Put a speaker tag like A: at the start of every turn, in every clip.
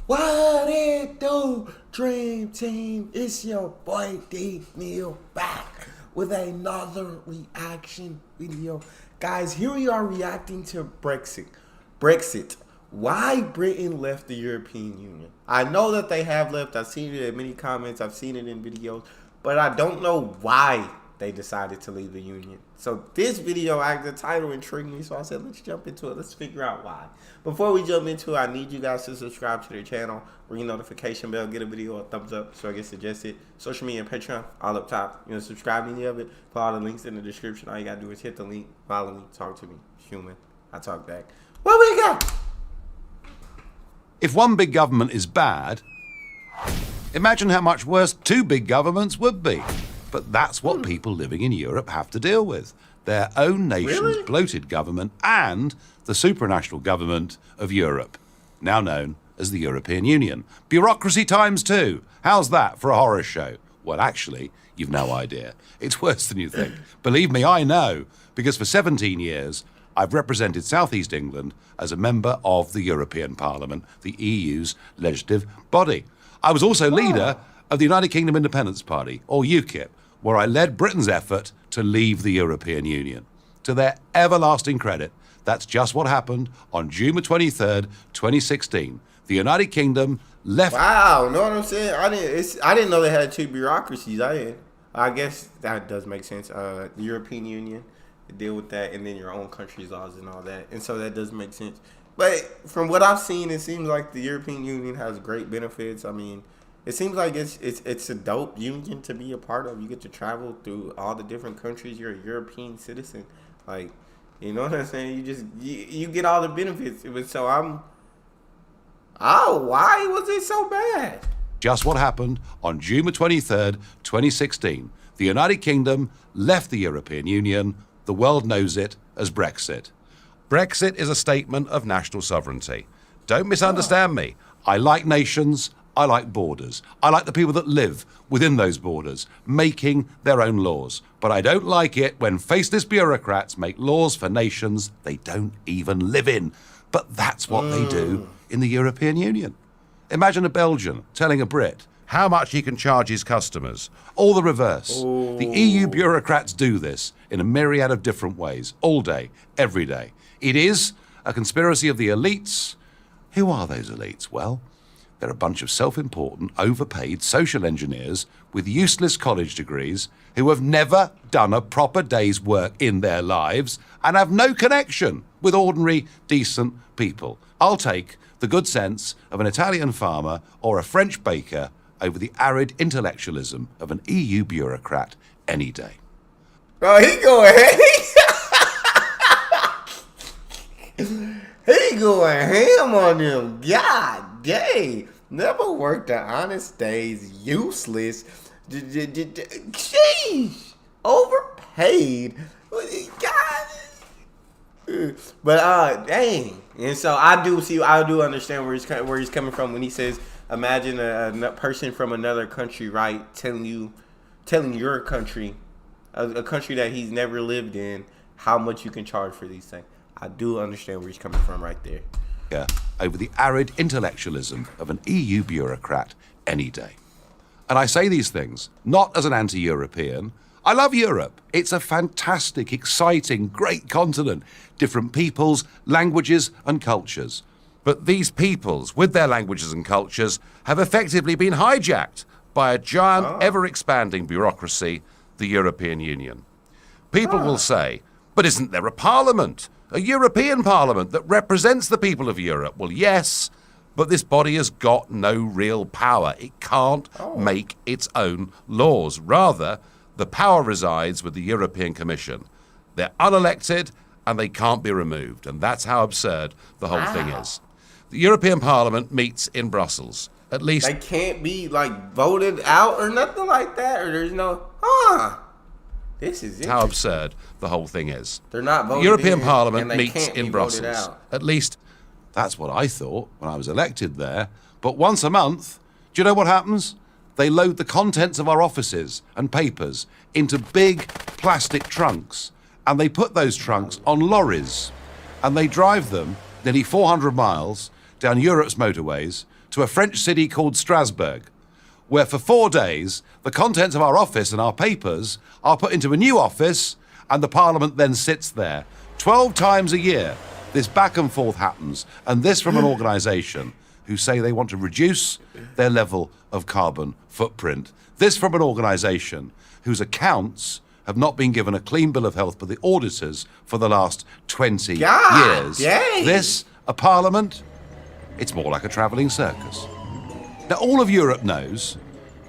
A: What it do, Dream Team? It's your boy D Neal back with another reaction video. Guys, here we are reacting to Brexit. Brexit. Why Britain left the European Union. I know that they have left. I've seen it in many comments. I've seen it in videos. But I don't know why they decided to leave the Union. So this video, the title intrigued me. So I said, let's jump into it. Let's figure out why. Before we jump into it, I need you guys to subscribe to their channel. Ring the notification bell. Get a video a thumbs up so I get suggested. Social media and Patreon, all up top. You know, subscribe to any of it. Follow the links in the description. All you got to do is hit the link. Follow me. Talk to me. Human. I talk back. What we got?
B: If one big government is bad, imagine how much worse two big governments would be. But that's what people living in Europe have to deal with. Their own nation's bloated government and the supranational government of Europe, now known as the European Union. Bureaucracy times two. How's that for a horror show? Well, actually, you've no idea. It's worse than you think. Believe me, I know, because for 17 years, I've represented South East England as a member of the European Parliament, the EU's legislative body. I was also leader of the United Kingdom Independence Party, or UKIP, where I led Britain's effort to leave the European Union. To their everlasting credit, that's just what happened on June 23rd, 2016. The United Kingdom left...
A: Wow, know what I'm saying? I didn't know they had two bureaucracies. I guess that does make sense. The European Union, deal with that, and then your own country's laws and all that, and so that does make sense. But from what I've seen, it seems like the European Union has great benefits. I mean, it seems like it's a dope union to be a part of. You get to travel through all the different countries. You're a European citizen, like, you know what I'm saying. You get all the benefits. So why was it so bad?
B: Just what happened on June 23rd, 2016. The United Kingdom left the European Union. The world knows it as Brexit. Brexit is a statement of national sovereignty. Don't misunderstand me. I like nations. I like borders. I like the people that live within those borders, making their own laws. But I don't like it when faceless bureaucrats make laws for nations they don't even live in. But that's what they do in the European Union. Imagine a Belgian telling a Brit how much he can charge his customers, or the reverse. The EU bureaucrats do this in a myriad of different ways, all day, every day. It is a conspiracy of the elites. Who are those elites? Well, they're a bunch of self-important, overpaid social engineers with useless college degrees who have never done a proper day's work in their lives and have no connection with ordinary, decent people. I'll take the good sense of an Italian farmer or a French baker over the arid intellectualism of an EU bureaucrat any day.
A: Bro, he going he going ham on them. God dang. Never worked an honest day's useless. Sheesh. Overpaid. God. But dang. And so I do understand where he's coming from when he says, imagine a person from another country, right, telling your country, a country that he's never lived in, how much you can charge for these things. I do understand where he's coming from right there.
B: Yeah, over the arid intellectualism of an EU bureaucrat any day. And I say these things not as an anti-European. I love Europe. It's a fantastic, exciting, great continent. Different peoples, languages, and cultures. But these peoples, with their languages and cultures, have effectively been hijacked by a giant, ever-expanding bureaucracy, the European Union. People will say, but isn't there a parliament? A European parliament that represents the people of Europe? Well, yes, but this body has got no real power. It can't make its own laws. Rather, the power resides with the European Commission. They're unelected and they can't be removed. And that's how absurd the whole thing is. The European Parliament meets in Brussels. At least
A: they can't be like voted out or nothing like that, or there's no This is
B: how absurd the whole thing is.
A: They're not voted.
B: The European
A: in,
B: Parliament
A: and
B: meets in Brussels. At least that's what I thought when I was elected there. But once a month, do you know what happens? They load the contents of our offices and papers into big plastic trunks, and they put those trunks on lorries, and they drive them nearly 400 miles down Europe's motorways to a French city called Strasbourg, where for 4 days the contents of our office and our papers are put into a new office and the Parliament then sits there. 12 times a year this back and forth happens, and this from an organisation who say they want to reduce their level of carbon footprint. This from an organisation whose accounts have not been given a clean bill of health by the auditors for the last 20 years.
A: Dang.
B: This, a parliament, it's more like a travelling circus. Now, all of Europe knows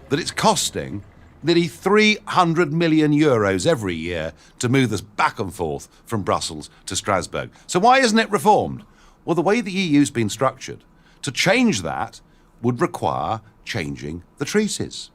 B: that it's costing nearly 300 million euros every year to move us back and forth from Brussels to Strasbourg. So why isn't it reformed? Well, the way the EU's been structured, to change that would require changing the treaties.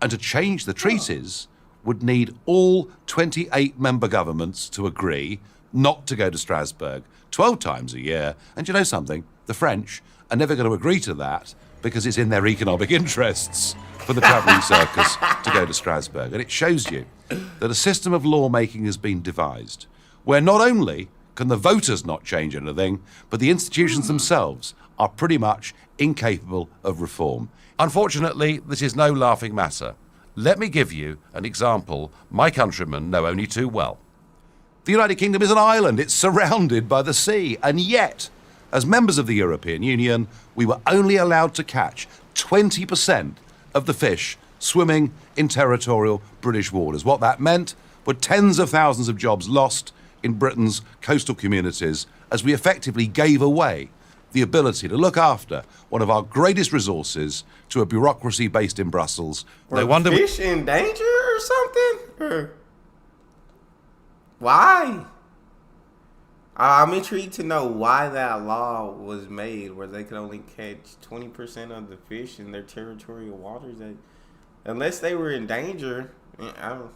B: And to change the treaties would need all 28 member governments to agree not to go to Strasbourg 12 times a year. And you know something? The French are never going to agree to that because it's in their economic interests for the travelling circus to go to Strasbourg. And it shows you that a system of lawmaking has been devised where not only can the voters not change anything, but the institutions themselves are pretty much incapable of reform. Unfortunately, this is no laughing matter. Let me give you an example my countrymen know only too well. The United Kingdom is an island. It's surrounded by the sea. And yet, as members of the European Union, we were only allowed to catch 20% of the fish swimming in territorial British waters. What that meant were tens of thousands of jobs lost in Britain's coastal communities as we effectively gave away the ability to look after one of our greatest resources to a bureaucracy based in Brussels.
A: No wonder fish in danger or something? Or why? I'm intrigued to know why that law was made where they could only catch 20% of the fish in their territorial waters. Unless they were in danger, I don't.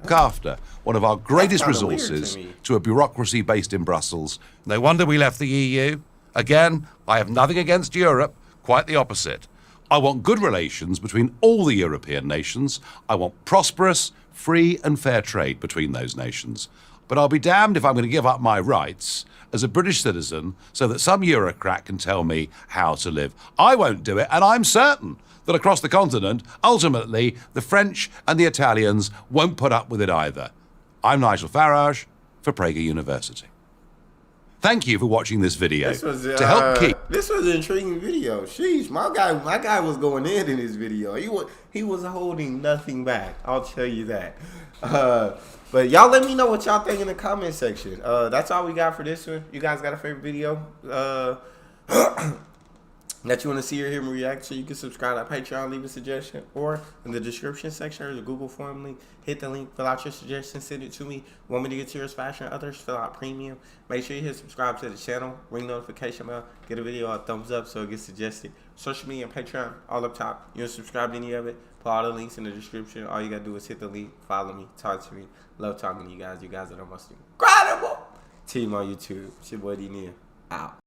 B: Look after one of our greatest resources to a bureaucracy based in Brussels. No wonder we left the EU. Again, I have nothing against Europe, quite the opposite. I want good relations between all the European nations. I want prosperous, free and fair trade between those nations. But I'll be damned if I'm going to give up my rights as a British citizen so that some Eurocrat can tell me how to live. I won't do it, and I'm certain that across the continent, ultimately, the French and the Italians won't put up with it either. I'm Nigel Farage for Prager University. Thank you for watching this video.
A: This was an intriguing video. Sheesh, my guy was going in this video. He was holding nothing back. I'll tell you that. But y'all let me know what y'all think in the comment section. That's all we got for this one. You guys got a favorite video that you want to see or hear me react to? You can subscribe to Patreon, leave a suggestion, or in the description section or the Google form link, hit the link, fill out your suggestion, send it to me. Want me to get yours faster than others? Fill out premium. Make sure you hit subscribe to the channel, ring notification bell, get a video a thumbs up so it gets suggested. Social media and Patreon all up top. You don't subscribe to any of it, put all the links in the description. All you gotta do is hit the link, follow me, talk to me. Love talking to you guys. You guys are the most incredible team on YouTube. It's your boy Neal. Out.